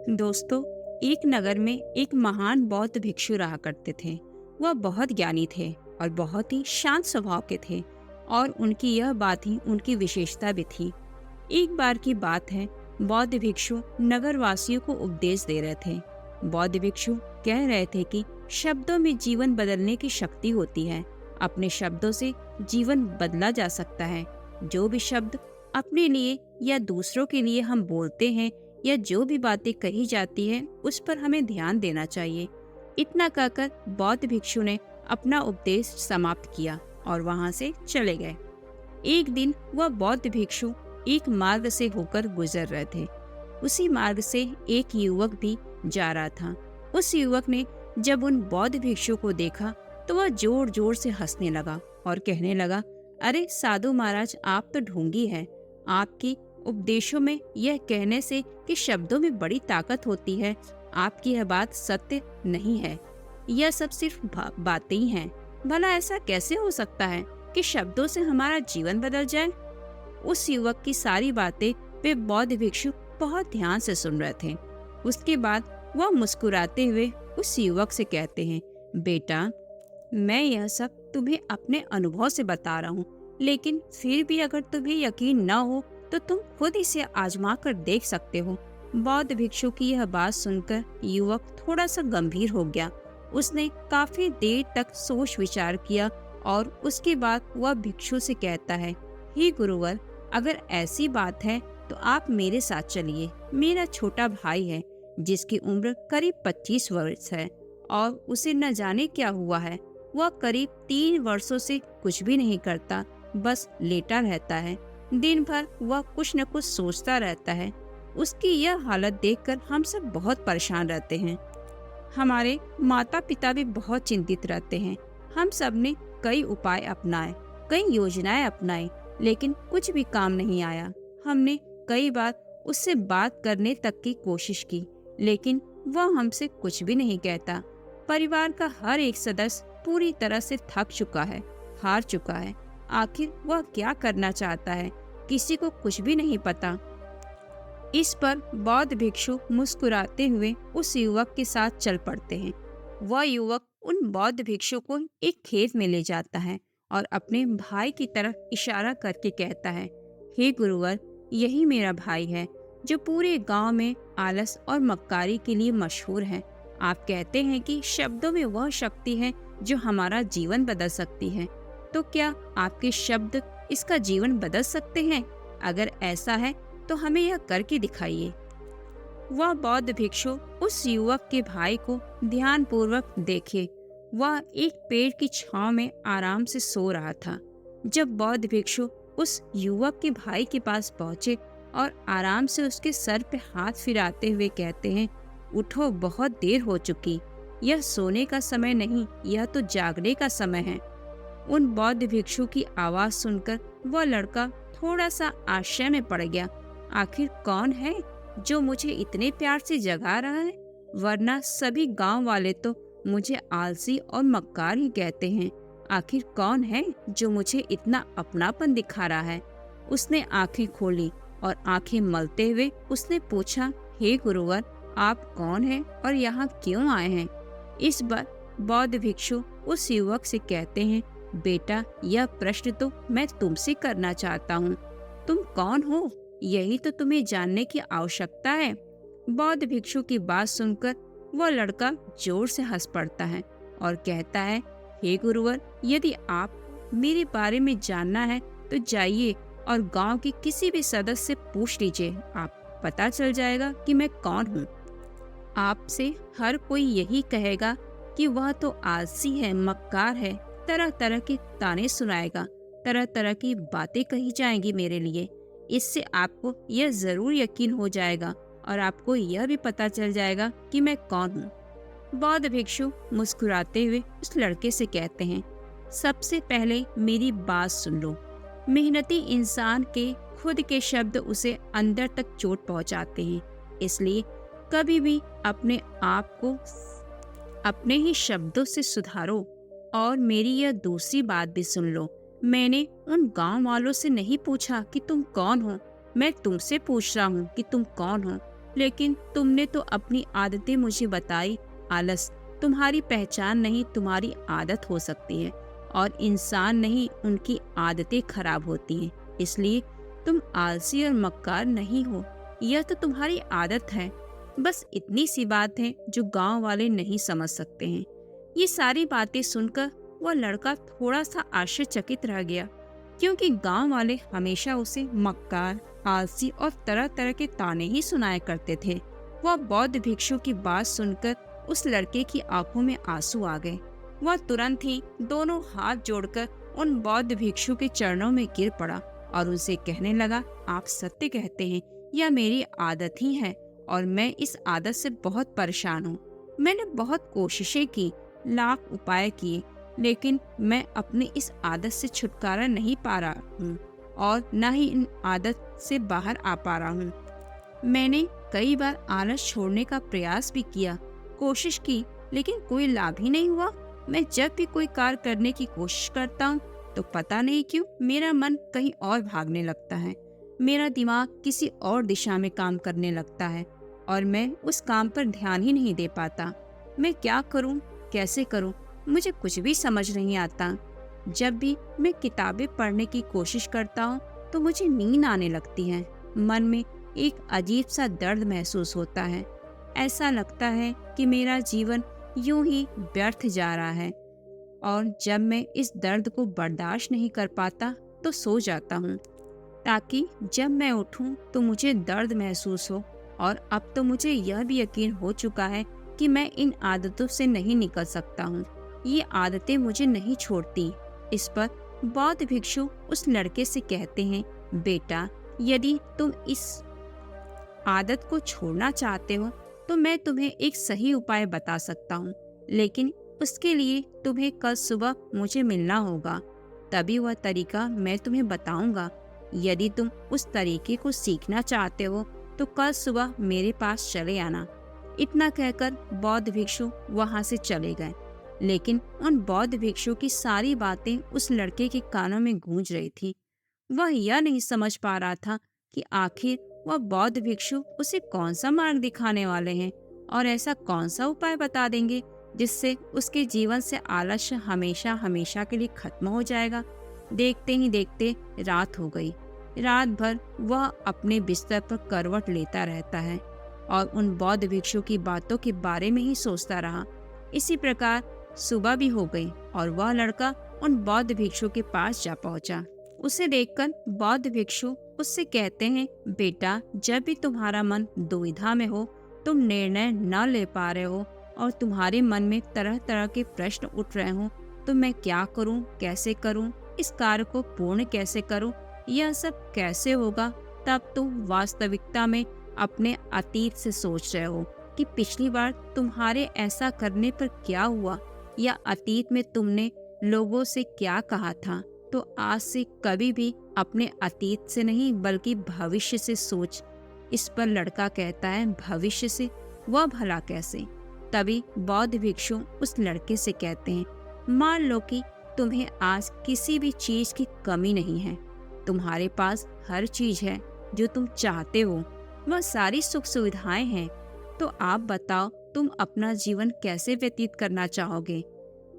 दोस्तों, एक नगर में एक महान बौद्ध भिक्षु रहा करते थे। वह बहुत ज्ञानी थे और बहुत ही शांत स्वभाव के थे और उनकी यह बात ही उनकी विशेषता भी थी। एक बार की बात है, बौद्ध भिक्षु नगर वासियों को उपदेश दे रहे थे। बौद्ध भिक्षु कह रहे थे कि शब्दों में जीवन बदलने की शक्ति होती है। अपने शब्दों से जीवन बदला जा सकता है। जो भी शब्द अपने लिए या दूसरों के लिए हम बोलते हैं या जो भी बातें कही जाती है, उस पर हमें ध्यान देना चाहिए। इतना कहकर बौद्ध भिक्षु ने अपना उपदेश समाप्त किया और वहां से चले गए। एक दिन वह बौद्ध भिक्षु एक मार्ग से होकर गुजर रहे थे। उसी मार्ग से एक युवक भी जा रहा था। उस युवक ने जब उन बौद्ध भिक्षु को देखा तो वह जोर जोर से हंसने लगा और कहने लगा, अरे साधु महाराज, आप तो ढोंगी हैं। आपकी उपदेशों में यह कहने से कि शब्दों में बड़ी ताकत होती है, आपकी यह बात सत्य नहीं है। यह सब सिर्फ बातें ही हैं। भला ऐसा कैसे हो सकता है कि शब्दों से हमारा जीवन बदल जाए? उस युवक की सारी बातें वे बौद्ध भिक्षु बहुत ध्यान से सुन रहे थे। उसके बाद वह मुस्कुराते हुए उस युवक से कहते हैं, बेटा, मैं यह सब तुम्हें अपने अनुभव से बता रहा हूँ, लेकिन फिर भी अगर तुम्हें यकीन न हो तो तुम खुद इसे आजमा कर देख सकते हो। बौद्ध भिक्षु की यह बात सुनकर युवक थोड़ा सा गंभीर हो गया। उसने काफी देर तक सोच विचार किया और उसके बाद वह भिक्षु से कहता है, हे गुरुवर, अगर ऐसी बात है तो आप मेरे साथ चलिए। मेरा छोटा भाई है जिसकी उम्र करीब 25 वर्ष है और उसे न जाने क्या हुआ है। वह करीब 3 वर्षों से कुछ भी नहीं करता, बस लेटा रहता है। दिन भर वह कुछ न कुछ सोचता रहता है। उसकी यह हालत देखकर हम सब बहुत परेशान रहते हैं। हमारे माता पिता भी बहुत चिंतित रहते हैं। हम सब ने कई उपाय अपनाए, कई योजनाएं अपनाई, लेकिन कुछ भी काम नहीं आया। हमने कई बार उससे बात करने तक की कोशिश की, लेकिन वह हमसे कुछ भी नहीं कहता। परिवार का हर एक सदस्य पूरी तरह से थक चुका है, हार चुका है। आखिर वह क्या करना चाहता है, किसी को कुछ भी नहीं पता। इस पर बौद्ध भिक्षु मुस्कुराते हुए उस युवक के साथ चल पड़ते हैं। वह युवक उन बौद्ध भिक्षु को एक खेत में ले जाता है और अपने भाई की तरफ इशारा करके कहता है, हे गुरुवर, यही मेरा भाई है जो पूरे गांव में आलस और मक्कारी के लिए मशहूर है। आप कहते हैं कि शब्दों में वह शक्ति है जो हमारा जीवन बदल सकती है, तो क्या आपके शब्द इसका जीवन बदल सकते हैं? अगर ऐसा है तो हमें यह करके दिखाइए। वह बौद्ध भिक्षु उस युवक के भाई को ध्यान पूर्वक देखे। वह एक पेड़ की छांव में आराम से सो रहा था। जब बौद्ध भिक्षु उस युवक के भाई के पास पहुंचे और आराम से उसके सर पे हाथ फिराते हुए कहते हैं, उठो, बहुत देर हो चुकी। यह सोने का समय नहीं, यह तो जागने का समय है। उन बौद्ध भिक्षु की आवाज सुनकर वह लड़का थोड़ा सा आश्चर्य में पड़ गया। आखिर कौन है जो मुझे इतने प्यार से जगा रहा है? वरना सभी गांव वाले तो मुझे आलसी और मक्कार ही कहते हैं। आखिर कौन है जो मुझे इतना अपनापन दिखा रहा है? उसने आंखें खोली और आंखें मलते हुए उसने पूछा, हे गुरुवर, आप कौन हैं और यहाँ क्यों आए हैं? इस बार बौद्ध भिक्षु उस युवक से कहते हैं, बेटा, यह प्रश्न तो मैं तुमसे करना चाहता हूँ। तुम कौन हो, यही तो तुम्हें जानने की आवश्यकता है। बौद्ध भिक्षु की बात सुनकर वह लड़का जोर से हंस पड़ता है और कहता है, हे गुरुवर, यदि आप मेरे बारे में जानना है तो जाइए और गांव के किसी भी सदस्य से पूछ लीजिए। आप पता चल जाएगा कि मैं कौन हूँ। आपसे हर कोई यही कहेगा कि वह तो आलसी है, मक्कार है, तरह तरह के ताने सुनाएगा, तरह तरह की बातें कही जाएंगी मेरे लिए। इससे आपको यह जरूर यकीन हो जाएगा और आपको यह भी पता चल जाएगा कि मैं कौन हूँ। बौद्ध भिक्षु मुस्कुराते हुए उस लड़के से कहते हैं, सबसे पहले मेरी बात सुन लो। मेहनती इंसान के खुद के शब्द उसे अंदर तक चोट पहुंचाते हैं। इसलिए कभी भी अपने आप को अपने ही शब्दों से सुधारो। और मेरी यह दूसरी बात भी सुन लो, मैंने उन गांव वालों से नहीं पूछा कि तुम कौन हो, मैं तुमसे पूछ रहा हूँ कि तुम कौन हो। लेकिन तुमने तो अपनी आदतें मुझे बताई। आलस तुम्हारी पहचान नहीं, तुम्हारी आदत हो सकती है, और इंसान नहीं, उनकी आदतें खराब होती हैं। इसलिए तुम आलसी और मक्कार नहीं हो, यह तो तुम्हारी आदत है। बस इतनी सी बात है जो गांव वाले नहीं समझ सकते हैं। ये सारी बातें सुनकर वह लड़का थोड़ा सा आश्चर्यचकित रह गया, क्योंकि गांव वाले हमेशा उसे मक्कार, आलसी और तरह तरह के ताने ही सुनाया करते थे। वह बौद्ध भिक्षु की बात सुनकर उस लड़के की आंखों में आंसू आ गए। वह तुरंत ही दोनों हाथ जोड़कर उन बौद्ध भिक्षु के चरणों में गिर पड़ा और उनसे कहने लगा, आप सत्य कहते हैं, यह मेरी आदत ही है और मैं इस आदत से बहुत परेशान हूँ। मैंने बहुत कोशिशें की, लाख उपाय किए, लेकिन मैं अपनी इस आदत से छुटकारा नहीं पा रहा हूँ और न ही इन आदत से बाहर आ पा रहा हूँ। मैंने कई बार आलस छोड़ने का प्रयास भी किया, कोशिश की, लेकिन कोई लाभ ही नहीं हुआ। मैं जब भी कोई कार्य करने की कोशिश करता हूँ तो पता नहीं क्यों मेरा मन कहीं और भागने लगता है। मेरा दिमाग किसी और दिशा में काम करने लगता है और मैं उस काम पर ध्यान ही नहीं दे पाता। मैं क्या करूँ, कैसे करूँ, मुझे कुछ भी समझ नहीं आता। जब भी मैं किताबें पढ़ने की कोशिश करता हूँ तो मुझे नींद आने लगती है। मन में एक अजीब सा दर्द महसूस होता है। ऐसा लगता है कि मेरा जीवन यूं ही व्यर्थ जा रहा है, और जब मैं इस दर्द को बर्दाश्त नहीं कर पाता तो सो जाता हूँ, ताकि जब मैं उठूं तो मुझे दर्द महसूस हो। और अब तो मुझे यह भी यकीन हो चुका है कि मैं इन आदतों से नहीं निकल सकता हूँ। ये आदतें मुझे नहीं छोड़ती। इस पर बौद्ध भिक्षु उस लड़के से कहते हैं, बेटा, यदि तुम इस आदत को छोड़ना चाहते हो तो मैं तुम्हें एक सही उपाय बता सकता हूँ, लेकिन उसके लिए तुम्हें कल सुबह मुझे मिलना होगा, तभी वह तरीका मैं तुम्हें बताऊंगा। यदि तुम उस तरीके को सीखना चाहते हो तो कल सुबह मेरे पास चले आना। इतना कहकर बौद्ध भिक्षु वहां से चले गए, लेकिन उन बौद्ध भिक्षु की सारी बातें उस लड़के के कानों में गूंज रही थी। वह यह नहीं समझ पा रहा था कि आखिर वह बौद्ध भिक्षु उसे कौन सा मार्ग दिखाने वाले हैं और ऐसा कौन सा उपाय बता देंगे जिससे उसके जीवन से आलस्य हमेशा हमेशा के लिए खत्म हो जाएगा। देखते ही देखते रात हो गई। रात भर वह अपने बिस्तर पर करवट लेता रहता है और उन बौद्ध भिक्षु की बातों के बारे में ही सोचता रहा। इसी प्रकार सुबह भी हो गई और वह लड़का उन बौद्ध भिक्षु के पास जा पहुंचा। उसे देखकर बौद्ध भिक्षु उससे कहते हैं, बेटा, जब भी तुम्हारा मन दुविधा में हो, तुम निर्णय न ले पा रहे हो और तुम्हारे मन में तरह तरह के प्रश्न उठ रहे हो, तो मैं क्या करूं, कैसे करूं, इस कार्य को पूर्ण कैसे करूं, यह सब कैसे होगा, तब तुम वास्तविकता में अपने अतीत से सोच रहे हो कि पिछली बार तुम्हारे ऐसा करने पर क्या हुआ, या अतीत में तुमने लोगों से क्या कहा था। तो आज से कभी भी अपने अतीत से नहीं बल्कि भविष्य से सोच। इस पर लड़का कहता है, भविष्य से, वह भला कैसे। तभी बौद्ध भिक्षु उस लड़के से कहते हैं, मान लो कि तुम्हें आज किसी भी चीज की कमी नहीं है, तुम्हारे पास हर चीज है जो तुम चाहते हो, वह सारी सुख सुविधाएं हैं, तो आप बताओ तुम अपना जीवन कैसे व्यतीत करना चाहोगे।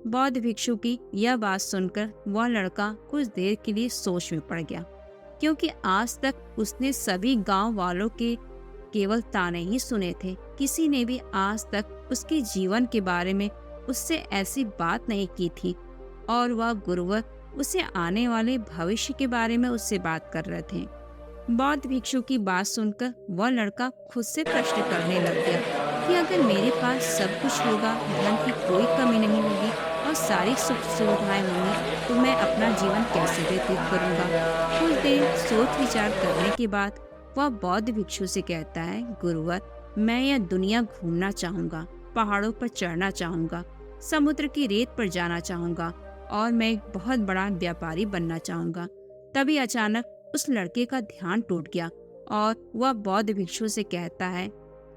बौद्ध भिक्षु की यह बात सुनकर वह लड़का कुछ देर के लिए सोच में पड़ गया, क्योंकि आज तक उसने सभी गांव वालों के केवल ताने ही सुने थे। किसी ने भी आज तक उसके जीवन के बारे में उससे ऐसी बात नहीं की थी, और वह गुरुवर उसे आने वाले भविष्य के बारे में उससे बात कर रहे थे। बौद्ध भिक्षु की बात सुनकर वह लड़का खुद से प्रश्न करने लग गया कि अगर मेरे पास सब कुछ होगा, धन की कोई कमी नहीं होगी और सारी सुख सुविधाएं होंगी, तो मैं अपना जीवन कैसे व्यतीत करूंगा। कुछ देर सोच विचार करने के बाद वह बौद्ध भिक्षु से कहता है, गुरुवर, मैं यह दुनिया घूमना चाहूंगा, पहाड़ों पर चढ़ना चाहूंगा, समुद्र की रेत पर जाना चाहूंगा और मैं एक बहुत बड़ा व्यापारी बनना चाहूंगा। तभी अचानक उस लड़के का ध्यान टूट गया और वह बौद्ध भिक्षु से कहता है,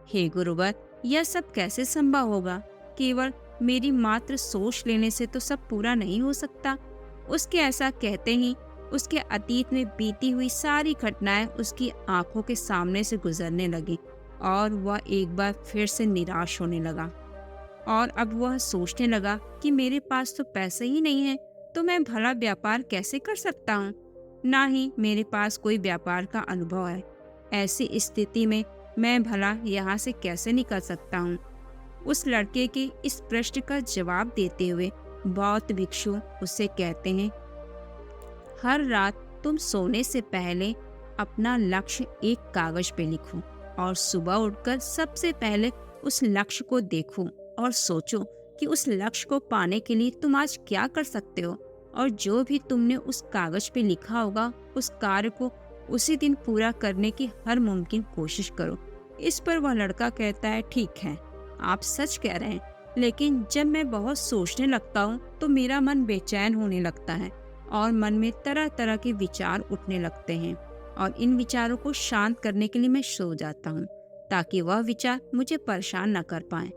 हे गुरुवर, यह सब कैसे संभव होगा। केवल मेरी मात्र सोच लेने से तो सब पूरा नहीं हो सकता। उसके ऐसा कहते ही उसके अतीत में बीती हुई सारी घटनाएं उसकी आंखों के सामने से गुजरने लगी और वह एक बार फिर से निराश होने लगा। और अब वह सोचने लगा कि मेरे पास तो पैसे ही नहीं है, तो मैं भला व्यापार कैसे कर सकता हूँ। ना ही मेरे पास कोई व्यापार का अनुभव है। ऐसी स्थिति में मैं भला यहाँ से कैसे निकल सकता हूँ। उस लड़के के इस प्रश्न का जवाब देते हुए बौद्ध भिक्षु उससे कहते हैं, हर रात तुम सोने से पहले अपना लक्ष्य एक कागज पे लिखो और सुबह उठकर सबसे पहले उस लक्ष्य को देखो और सोचो कि उस लक्ष्य को पाने के लिए तुम आज क्या कर सकते हो, और जो भी तुमने उस कागज पे लिखा होगा उस कार्य को उसी दिन पूरा करने की हर मुमकिन कोशिश करो। इस पर वह लड़का कहता है, ठीक है, आप सच कह रहे हैं, लेकिन जब मैं बहुत सोचने लगता हूँ तो मेरा मन बेचैन होने लगता है और मन में तरह तरह के विचार उठने लगते हैं, और इन विचारों को शांत करने के लिए मैं सो जाता हूँ ताकि वह विचार मुझे परेशान न कर पाए।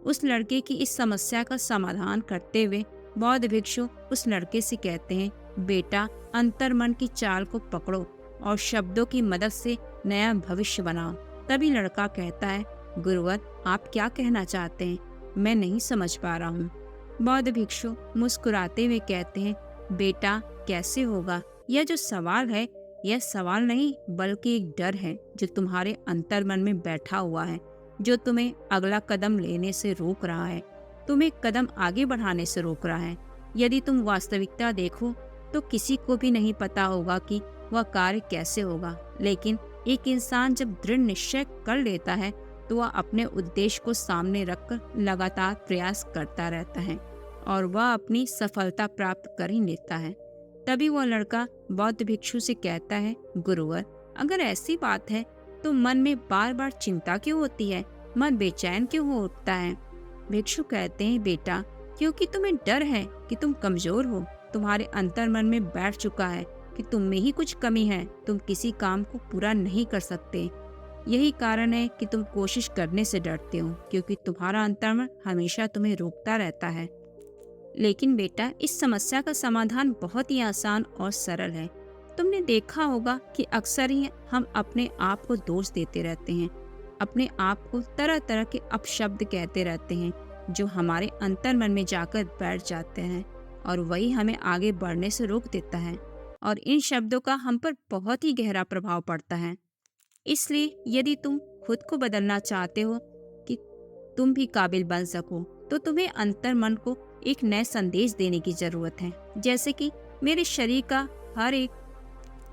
उस लड़के की इस समस्या का समाधान करते हुए बौद्ध भिक्षु उस लड़के से कहते हैं, बेटा, अंतर्मन की चाल को पकड़ो और शब्दों की मदद से नया भविष्य बनाओ। तभी लड़का कहता है, गुरुवर, आप क्या कहना चाहते हैं? मैं नहीं समझ पा रहा हूँ। बौद्ध भिक्षु मुस्कुराते हुए कहते हैं, बेटा, कैसे होगा? यह जो सवाल है, यह सवाल नहीं बल्कि एक डर है जो तुम्हारे अंतर्मन में बैठा हुआ है, जो तुम्हें अगला कदम लेने से रोक रहा है, तुम्हें कदम आगे बढ़ाने से रोक रहा है। यदि तुम वास्तविकता देखो तो किसी को भी नहीं पता होगा कि वह कार्य कैसे होगा, लेकिन एक इंसान जब दृढ़ निश्चय कर लेता है तो वह अपने उद्देश्य को सामने रखकर लगातार प्रयास करता रहता है और वह अपनी सफलता प्राप्त कर ही लेता है। तभी वह लड़का बौद्ध भिक्षु से कहता है, गुरुवर, अगर ऐसी बात है तो मन में बार बार चिंता क्यों होती है, मन बेचैन क्यों हो उठता है? भिक्षु कहते हैं, बेटा, क्योंकि तुम्हें डर है कि तुम कमजोर हो। तुम्हारे अंतर्मन में बैठ चुका है कि तुम में ही कुछ कमी है, तुम किसी काम को पूरा नहीं कर सकते। यही कारण है कि तुम कोशिश करने से डरते हो, क्योंकि तुम्हारा अंतर्मन हमेशा तुम्हें रोकता रहता है। लेकिन बेटा, इस समस्या का समाधान बहुत ही आसान और सरल है। तुमने देखा होगा कि अक्सर ही हम अपने आप को दोष देते रहते हैं, अपने आप को तरह तरह के अपशब्द कहते रहते हैं जो हमारे अंतर्मन में जाकर बैठ जाते हैं और वही हमें आगे बढ़ने से रोक देता है, और इन शब्दों का हम पर बहुत ही गहरा प्रभाव पड़ता है। इसलिए यदि तुम खुद को बदलना चाहते हो कि तुम भी काबिल बन सको, तो तुम्हें अंतर्मन को एक नए संदेश देने की जरूरत है। जैसे कि मेरे शरीर का हर एक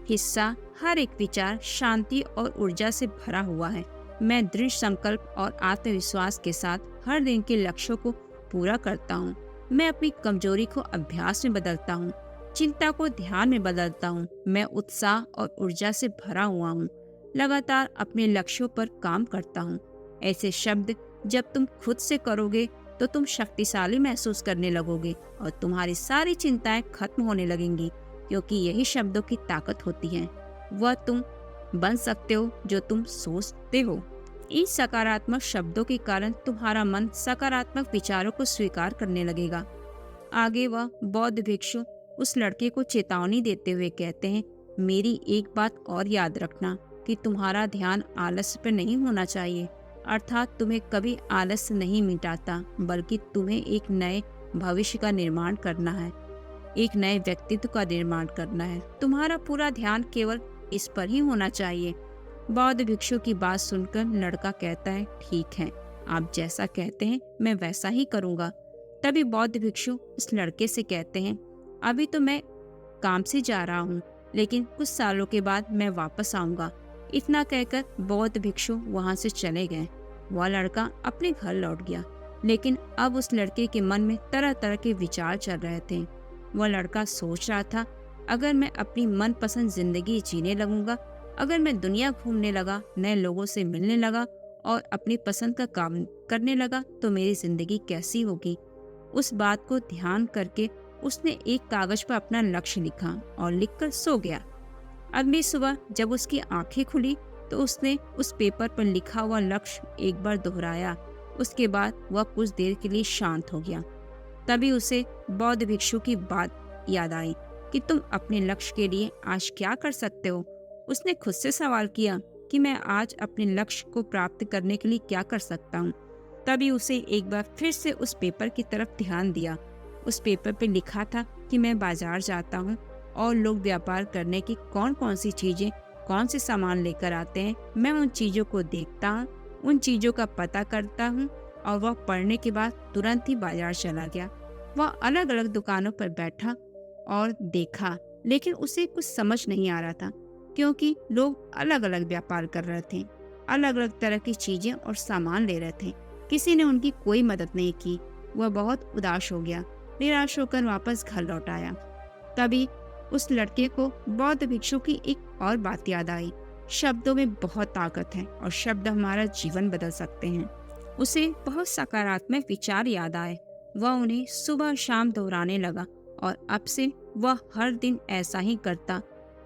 हिस्सा, हर एक विचार शांति और ऊर्जा से भरा हुआ है। मैं दृढ़ संकल्प और आत्मविश्वास के साथ हर दिन के लक्ष्यों को पूरा करता हूँ। मैं अपनी कमजोरी को अभ्यास में बदलता हूँ, चिंता को ध्यान में बदलता हूँ। मैं उत्साह और ऊर्जा से भरा हुआ हूँ, लगातार अपने लक्ष्यों पर काम करता हूँ। ऐसे शब्द जब तुम खुद से करोगे तो तुम शक्तिशाली महसूस करने लगोगे और तुम्हारी सारी चिंताएं खत्म होने लगेंगी, क्योंकि यही शब्दों की ताकत होती है। वह तुम बन सकते हो जो तुम सोचते हो। इन सकारात्मक शब्दों के कारण तुम्हारा मन सकारात्मक विचारों को स्वीकार करने लगेगा। आगे वह बौद्ध भिक्षु उस लड़के को चेतावनी देते हुए कहते हैं, मेरी एक बात और याद रखना कि तुम्हारा ध्यान आलस्य पर नहीं होना चाहिए। अर्थात तुम्हें कभी आलस्य नहीं मिटाता, बल्कि तुम्हें एक नए भविष्य का निर्माण करना है, एक नए व्यक्तित्व का निर्माण करना है। तुम्हारा पूरा ध्यान केवल इस पर ही होना चाहिए। बौद्ध भिक्षु की बात सुनकर लड़का कहता है, ठीक है, आप जैसा कहते हैं मैं वैसा ही करूँगा। तभी बौद्ध भिक्षु उस लड़के से कहते हैं, अभी तो मैं काम से जा रहा हूँ, लेकिन कुछ सालों के बाद मैं वापस आऊँगा। इतना कहकर बौद्ध भिक्षु वहाँ से चले गए। वह लड़का अपने घर लौट गया, लेकिन अब उस लड़के के मन में तरह तरह के विचार चल रहे थे। वह लड़का सोच रहा था, अगर मैं अपनी मनपसंद जिंदगी जीने लगूंगा, अगर मैं दुनिया घूमने लगा, नए लोगों से मिलने लगा और अपनी पसंद का काम करने लगा, तो मेरी जिंदगी कैसी होगी। उस बात को ध्यान करके उसने एक कागज पर अपना लक्ष्य लिखा और लिखकर सो गया। अगली सुबह जब उसकी आंखें खुली तो उसने उस पेपर पर लिखा हुआ लक्ष्य एक बार दोहराया। उसके बाद वह कुछ देर के लिए शांत हो गया। तभी उसे बौद्ध भिक्षु की बात याद आई कि तुम अपने लक्ष्य के लिए आज क्या कर सकते हो। उसने खुद से सवाल किया, कि मैं आज अपने लक्ष्य को प्राप्त करने के लिए क्या कर सकता हूँ। तभी उसे एक बार फिर से उस पेपर की तरफ ध्यान दिया। उस पेपर पे लिखा था कि मैं बाजार जाता हूँ और लोग व्यापार करने की कौन कौन सी चीजें, कौन से सामान लेकर आते हैं। मैं उन चीजों को देखता हूँ, उन चीजों का पता करता हूँ और वह पढ़ने के बाद तुरंत ही बाजार चला गया। वह अलग अलग दुकानों पर बैठा और देखा, लेकिन उसे कुछ समझ नहीं आ रहा था क्योंकि लोग अलग अलग व्यापार कर रहे थे, अलग अलग तरह की चीजें और सामान ले रहे थे। किसी ने उनकी कोई मदद नहीं की। वह बहुत उदास हो गया, निराश होकर वापस घर लौट आया। तभी उस लड़के को बौद्ध भिक्षु की एक और बात याद आई। शब्दों में बहुत ताकत है और शब्द हमारा जीवन बदल सकते हैं। उसे बहुत सकारात्मक विचार याद आए। वह उन्हें सुबह शाम दोहराने लगा और अब से वह हर दिन ऐसा ही करता।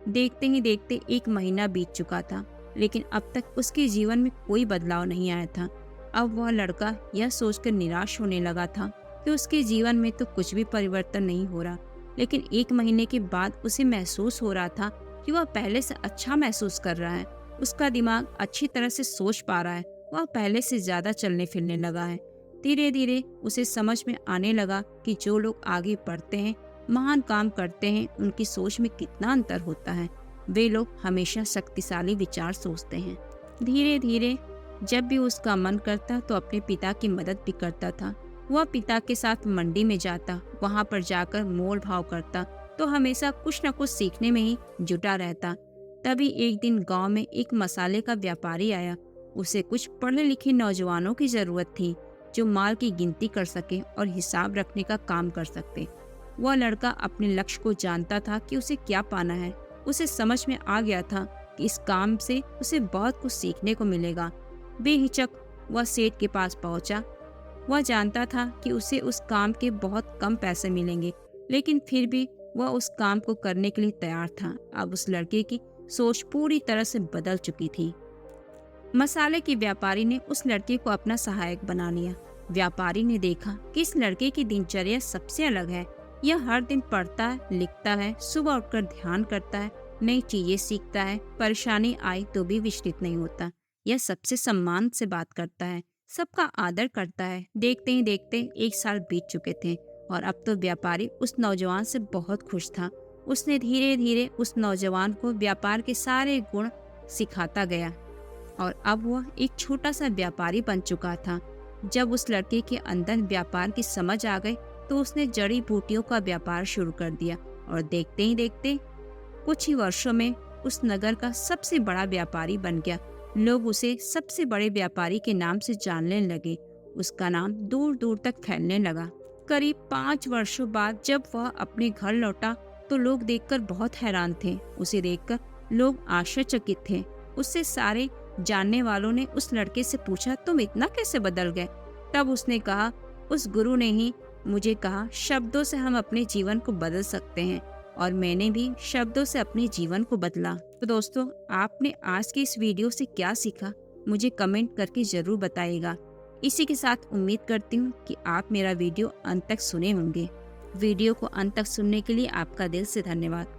देखते ही देखते 1 महीना बीत चुका था, लेकिन अब तक उसके जीवन में कोई बदलाव नहीं आया था। अब वह लड़का यह सोचकर निराश होने लगा था कि उसके जीवन में तो कुछ भी परिवर्तन नहीं हो रहा। लेकिन 1 महीने के बाद उसे महसूस हो रहा था कि वह पहले से अच्छा महसूस कर रहा है। उसका दिमाग अच्छी तरह से सोच पा रहा है। वह पहले से ज्यादा चलने फिरने लगा है। धीरे धीरे उसे समझ में आने लगा कि जो लोग आगे बढ़ते हैं, महान काम करते हैं, उनकी सोच में कितना अंतर होता है। वे लोग हमेशा शक्तिशाली विचार सोचते हैं। धीरे धीरे जब भी उसका मन करता तो अपने पिता की मदद भी करता था। वह पिता के साथ मंडी में जाता, वहां पर जाकर मोल भाव करता, तो हमेशा कुछ न कुछ सीखने में ही जुटा रहता। तभी एक दिन गांव में एक मसाले का व्यापारी आया। उसे कुछ पढ़े लिखे नौजवानों की जरूरत थी जो माल की गिनती कर सके और हिसाब रखने का काम कर सकते। वह लड़का अपने लक्ष्य को जानता था कि उसे क्या पाना है। उसे समझ में आ गया था कि इस काम से उसे बहुत कुछ सीखने को मिलेगा। बेहिचक वह सेठ के पास पहुंचा। वह जानता था कि उसे उस काम के बहुत कम पैसे मिलेंगे, लेकिन फिर भी वह उस काम को करने के लिए तैयार था। अब उस लड़के की सोच पूरी तरह से बदल चुकी थी। मसाले के व्यापारी ने उस लड़के को अपना सहायक बना लिया। व्यापारी ने देखा कि इस लड़के की दिनचर्या सबसे अलग है। यह हर दिन पढ़ता है, लिखता है, सुबह उठकर ध्यान करता है, नई चीजें सीखता है, परेशानी आई तो भी विचलित नहीं होता। यह सबसे सम्मान से बात करता है, सबका आदर करता है। देखते ही देखते 1 साल बीत चुके थे और अब तो व्यापारी उस नौजवान से बहुत खुश था। उसने धीरे धीरे उस नौजवान को व्यापार के सारे गुण सिखाता गया और अब वह एक छोटा सा व्यापारी बन चुका था। जब उस लड़के के अंदर व्यापार की समझ आ गई तो उसने जड़ी बूटियों का व्यापार शुरू कर दिया और देखते ही देखते कुछ ही वर्षों में उस नगर का सबसे बड़ा व्यापारी बन गया। लोग उसे सबसे बड़े व्यापारी के नाम से जानने लगे। उसका नाम दूर दूर तक फैलने लगा। करीब 5 वर्षों बाद जब वह अपने घर लौटा तो लोग देखकर बहुत हैरान थे। उसे देखकर लोग आश्चर्यचकित थे। उससे सारे जानने वालों ने उस लड़के से पूछा, तुम इतना कैसे बदल गए? तब उसने कहा, उस गुरु ने ही मुझे कहा शब्दों से हम अपने जीवन को बदल सकते हैं और मैंने भी शब्दों से अपने जीवन को बदला। तो दोस्तों, आपने आज की इस वीडियो से क्या सीखा मुझे कमेंट करके जरूर बताइएगा। इसी के साथ उम्मीद करती हूँ कि आप मेरा वीडियो अंत तक सुने होंगे। वीडियो को अंत तक सुनने के लिए आपका दिल से धन्यवाद।